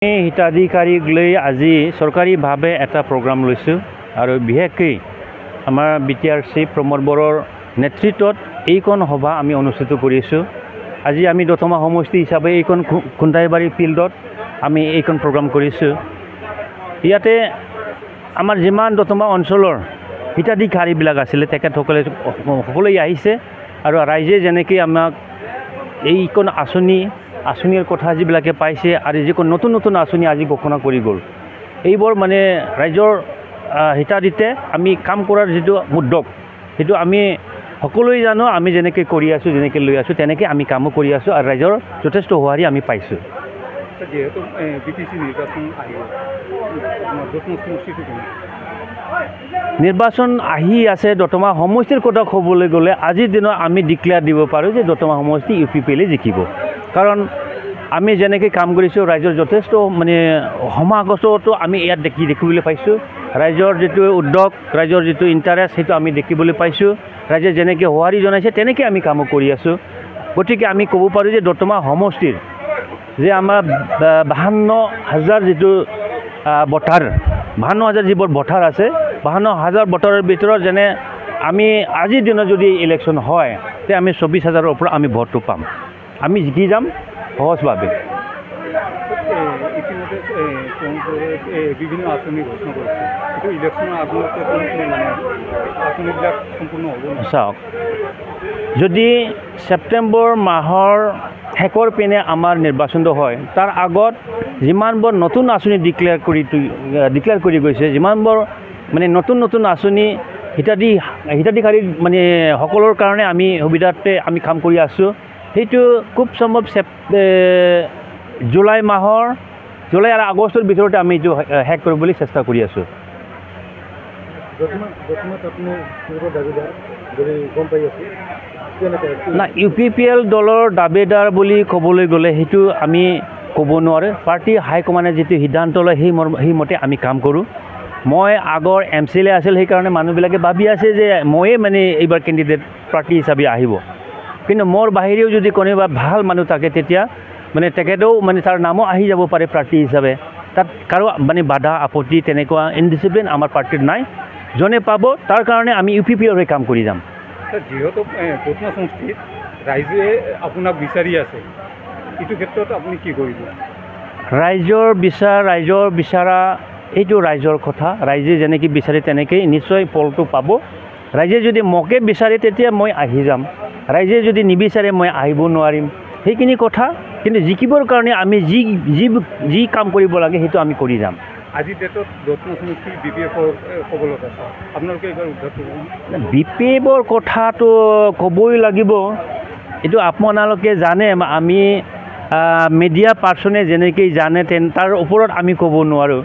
হিতাধিকাৰীক লৈ আজি চৰকাৰীভাৱে এটা প্ৰগ্ৰাম লৈছোঁ আৰু বিশেষকৈ আমাৰ BTRC প্ৰমোদ বড়োৰ নেতৃত্বত এইখন সভা আমি অনুষ্ঠিত কৰিছোঁ। আজি আমি দতমা সমষ্টি হিচাপে এইখন খুন্দাইবাৰী ফিল্ডত আমি এইখন প্ৰগ্ৰাম কৰিছোঁ। ইয়াতে আমাৰ যিমান দতমা অঞ্চলৰ হিতাধিকাৰীবিলাক আছিলে তেখেতসকলে সকলোৱে আহিছে আৰু ৰাইজে যেনেকৈ আমাক এইখন আঁচনিৰ কথা যিবিলাকে পাইছে আৰু যিখন নতুন নতুন আঁচনি আজি ঘোষণা কৰি গ'ল, এইবোৰ মানে ৰাইজৰ হিতাধিতে আমি কাম কৰাৰ যিটো উদ্যোগ সেইটো আমি সকলোৱে জানো। আমি যেনেকৈ কৰি আছোঁ, যেনেকৈ লৈ আছোঁ, তেনেকৈ আমি কামো কৰি আছোঁ আৰু ৰাইজৰ যথেষ্ট সঁহাৰি আমি পাইছোঁ। যিহেতু BTC নিৰ্বাচন নিৰ্বাচন আহি আছে, দতমা সমষ্টিৰ কথা ক'বলৈ গ'লে আজিৰ দিনত আমি ডিক্লেয়াৰ দিব পাৰোঁ যে দতমা সমষ্টি UPPL জিকিব। কাৰণ আমি যেনেকৈ কাম কৰিছোঁ, ৰাইজৰ যথেষ্ট মানে সমাগতটো আমি ইয়াত দেখিবলৈ পাইছোঁ। ৰাইজৰ যিটো উদ্যোগ, ৰাইজৰ যিটো ইণ্টাৰেষ্ট সেইটো আমি দেখিবলৈ পাইছোঁ। ৰাইজে যেনেকৈ সঁহাৰি জনাইছে তেনেকৈ আমি কামো কৰি আছোঁ। গতিকে আমি ক'ব পাৰোঁ যে দতমা সমষ্টিৰ যে আমাৰ 52,000 যিটো ভোটাৰ, 52,000 যিবোৰ ভোটাৰ আছে, 52,000 ভোটাৰৰ ভিতৰত যেনে আমি আজিৰ দিনত যদি ইলেকশ্যন হয় তে আমি 24,000ৰ ওপৰত আমি ভোটটো পাম, আমি জিকি যাম সহজভাৱে। ইতিমধ্যে বিভিন্ন আঁচনি ঘোষণা কৰিছে, কিন্তু ইলেকশ্যনৰ আগতে আঁচনিবিলাক সম্পূৰ্ণ হ'ব। চাওক, যদি ছেপ্টেম্বৰ মাহৰ শেষৰ পিনে আমাৰ নিৰ্বাচনটো হয়, তাৰ আগত যিমানবোৰ নতুন আঁচনি ডিক্লেয়াৰ কৰি গৈছে, যিমানবোৰ মানে নতুন নতুন আঁচনি হিতাধিকাৰী মানে সকলৰ কাৰণে আমি সুবিধাতে আমি কাম কৰি আছোঁ, সেইটো খুব সম্ভৱ জুলাই আৰু আগষ্টৰ ভিতৰতে আমি এইটো শেষ কৰিবলৈ চেষ্টা কৰি আছোঁ। না, UPPL দলৰ দাবীদাৰ বুলি ক'বলৈ গ'লে সেইটো আমি ক'ব নোৱাৰোঁ। পাৰ্টি হাইকমাণ্ডে যিটো সিদ্ধান্ত লয় সেইমতে আমি কাম কৰোঁ। মই আগৰ MCLA আছিল, সেইকাৰণে মানুহবিলাকে ভাবি আছে যে ময়ে মানে এইবাৰ কেণ্ডিডেট প্ৰাৰ্থী হিচাপে আহিব। কিন্তু মোৰ বাহিৰেও যদি কোনোবা ভাল মানুহ থাকে তেতিয়া মানে তেখেতেও মানে তাৰ নামো আহি যাব পাৰে প্ৰাৰ্থী হিচাপে। তাত কাৰো মানে বাধা আপত্তি তেনেকুৱা ইনডিচিপ্লিন আমাৰ পাৰ্টিত নাই। যোনে পাব তাৰ কাৰণে আমি UPPL হৈ কাম কৰি যাম। যিহেতু দতমা সমষ্টিত ৰাইজে আপোনাক বিচাৰি আছে, এইটো ক্ষেত্ৰত আপুনি কি কৰিব? ৰাইজৰ বিচৰা এইটো ৰাইজৰ কথা। ৰাইজে যেনেকৈ বিচাৰে তেনেকৈ নিশ্চয় ফলটো পাব। ৰাইজে যদি মোকে বিচাৰে তেতিয়া মই আহি যাম, ৰাইজে যদি নিবিচাৰে মই আহিব নোৱাৰিম, সেইখিনি কথা। কিন্তু জিকিবৰ কাৰণে আমি যি কাম কৰিব লাগে সেইটো আমি কৰি যাম। আজিৰ ডেটত দতমা সমষ্টি BPFৰ কবলত আছে, আপোনালোকে এইবাৰ উদ্ধাৰ কৰিব? BPFৰ কথাটো ক'বই লাগিব। এইটো আপোনালোকে জানে, আমি মিডিয়া পাৰ্চনে যেনেকৈ জানে তাৰ ওপৰত আমি ক'ব নোৱাৰোঁ।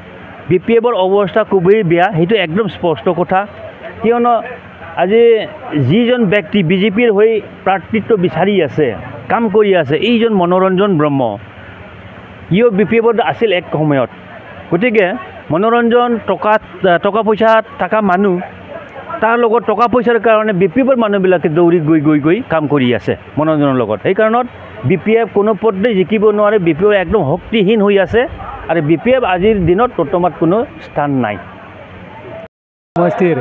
BPFৰ অৱস্থা খুবেই বেয়া, সেইটো একদম স্পষ্ট কথা। কিয়নো আজি যিজন ব্যক্তি BJPৰ হৈ প্ৰাৰ্থিত্ব বিচাৰি আছে, কাম কৰি আছে, এইজন মনোৰঞ্জন ব্ৰহ্ম, ইও BPFত আছিল এক সময়ত। গতিকে মনোৰঞ্জন টকা পইচা থকা মানুহ, তাৰ লগত টকা পইচাৰ কাৰণে BPFৰ মানুহবিলাকে দৌৰি গৈ কাম কৰি আছে মনোৰঞ্জনৰ লগত। সেইকাৰণত BPF কোনো পধ্যে জিকিব নোৱাৰে। BPF একদম শক্তিহীন হৈ আছে আৰু BPF আজিৰ দিনত দতমাত কোনো স্থান নাই। সমষ্টিৰ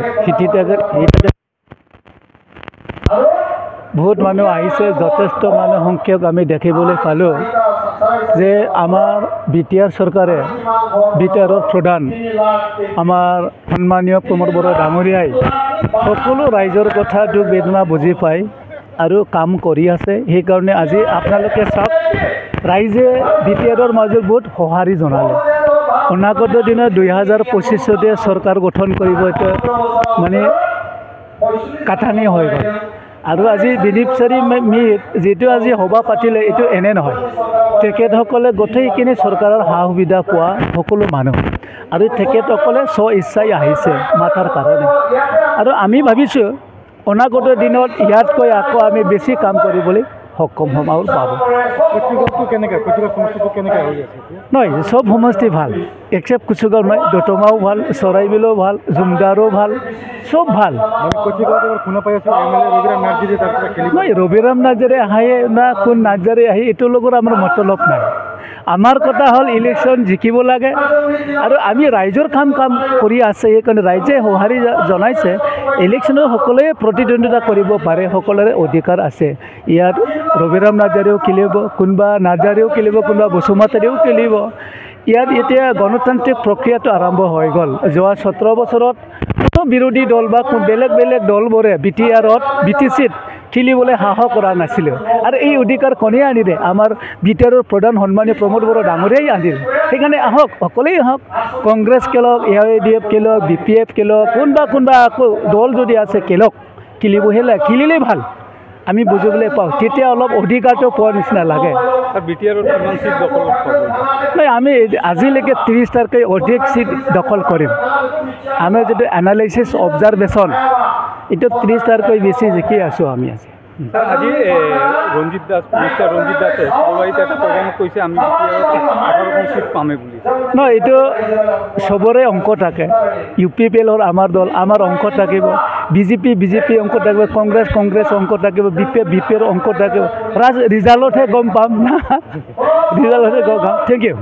বহুত মানুহ আহিছে, যথেষ্ট মানুহ সংখ্যক আমি দেখিবলৈ পালোঁ যে আমাৰ BTR চৰকাৰে, BTRৰ প্ৰধান আমাৰ সন্মানীয় প্ৰমোদ বড়ো ডাঙৰীয়াই সকলো ৰাইজৰ কথা দুখ বেদনা বুজি পায় আৰু কাম কৰি আছে। সেইকাৰণে আজি আপোনালোকে চাওক, ৰাইজে BTRৰ মাজত বহুত সঁহাৰি জনালে। অনাগত দিনত 2025 চৰকাৰ গঠন কৰিব, এটা মানে কাটানি হৈ গ'ল। আৰু আজি বেনিফিচিয়াৰী মিট যিটো আজি সভা পাতিলে, এইটো এনে নহয়। তেখেতসকলে গোটেইখিনি চৰকাৰৰ সা সুবিধা পোৱা সকলো মানুহ, আৰু তেখেতসকলে স্ব ইচ্ছাই আহিছে মাতাৰ কাৰণে। আৰু আমি ভাবিছোঁ অনাগত দিনত ইয়াতকৈ আকৌ আমি বেছি কাম কৰিবলৈ সক্ষম হ'ম আৰু পাব। নহয়, চব সমষ্টি ভাল, এক্সেপ্ট কুচুগাঁও নহয়। দতমাও ভাল, চৰাইবিলো ভাল, জুমদাৰো ভাল, চব ভাল। নহয়, ৰবিৰাম নাৰ্জাৰী আহে না কোন নাৰ্জাৰী আহে, এইটোৰ লগত আমাৰ মতলব নাই। আমাৰ কথা হ'ল ইলেকশ্যন জিকিব লাগে আৰু আমি ৰাইজৰ কাম কৰি আছে সেইকাৰণে ৰাইজে সঁহাৰি জনাইছে ইলেকশ্যনত সকলোৱে প্ৰতিদ্বন্দ্বিতা কৰিব পাৰে সকলোৰে অধিকাৰ আছে ইয়াত ৰবিৰাম নাৰ্জাৰীয়েও খেলিব কোনোবা নাৰ্জাৰীয়েও খেলিব কোনোবা বসুমতাৰীয়েও খেলিব ইয়াত এতিয়া গণতান্ত্ৰিক প্ৰক্ৰিয়াটো আৰম্ভ হৈ গ'ল যোৱা 17 বছৰত কোনো বিৰোধী দল বা বেলেগ বেলেগ দলবোৰে BTCত খেলিবলৈ সাহস কৰা নাছিলে আৰু এই অধিকাৰ কোনে আনিলে আমাৰ বিটিআৰৰ প্ৰধান সন্মানীয় প্ৰমোদ বড়ো ডাঙৰীয়াই আনিল সেইকাৰণে আহক সকলোৱেই আহক কংগ্ৰেছ খেলক AIDF খেলক BPF খেলক কোনোবা আকৌ দল যদি আছে খেলিবহে লাগে খেলিলেই ভাল আমি বুজিবলৈ পাওঁ তেতিয়া অলপ অধিকাৰটো পোৱাৰ নিচিনা লাগে বিটিআৰৰ কিমান চিট দখল নাই আমি আজিলৈকে 30টাতকৈ অধিক চিট দখল কৰিম আমাৰ যিটো এনালাইচিছ অবজাৰভেশ্যন এইটো 30টাতকৈ বেছি জিকি আছোঁ আমি আজি আজি ৰঞ্জিত দাস দাসে চালবাৰীত এটা প্ৰগ্ৰামত কৈছে আমি বিটিআৰত 18খন চিট পামে বুলি নহয় এইটো চবৰে অংক থাকে UPPLৰ আমাৰ দল আমাৰ অংক থাকিব BJP অংক থাকিব কংগ্ৰেছ অংক থাকিব BPৰ অংক থাকিব ৰিজাল্টতহে গম পাম না ৰিজাল্টতহে গম পাম থেংক ইউ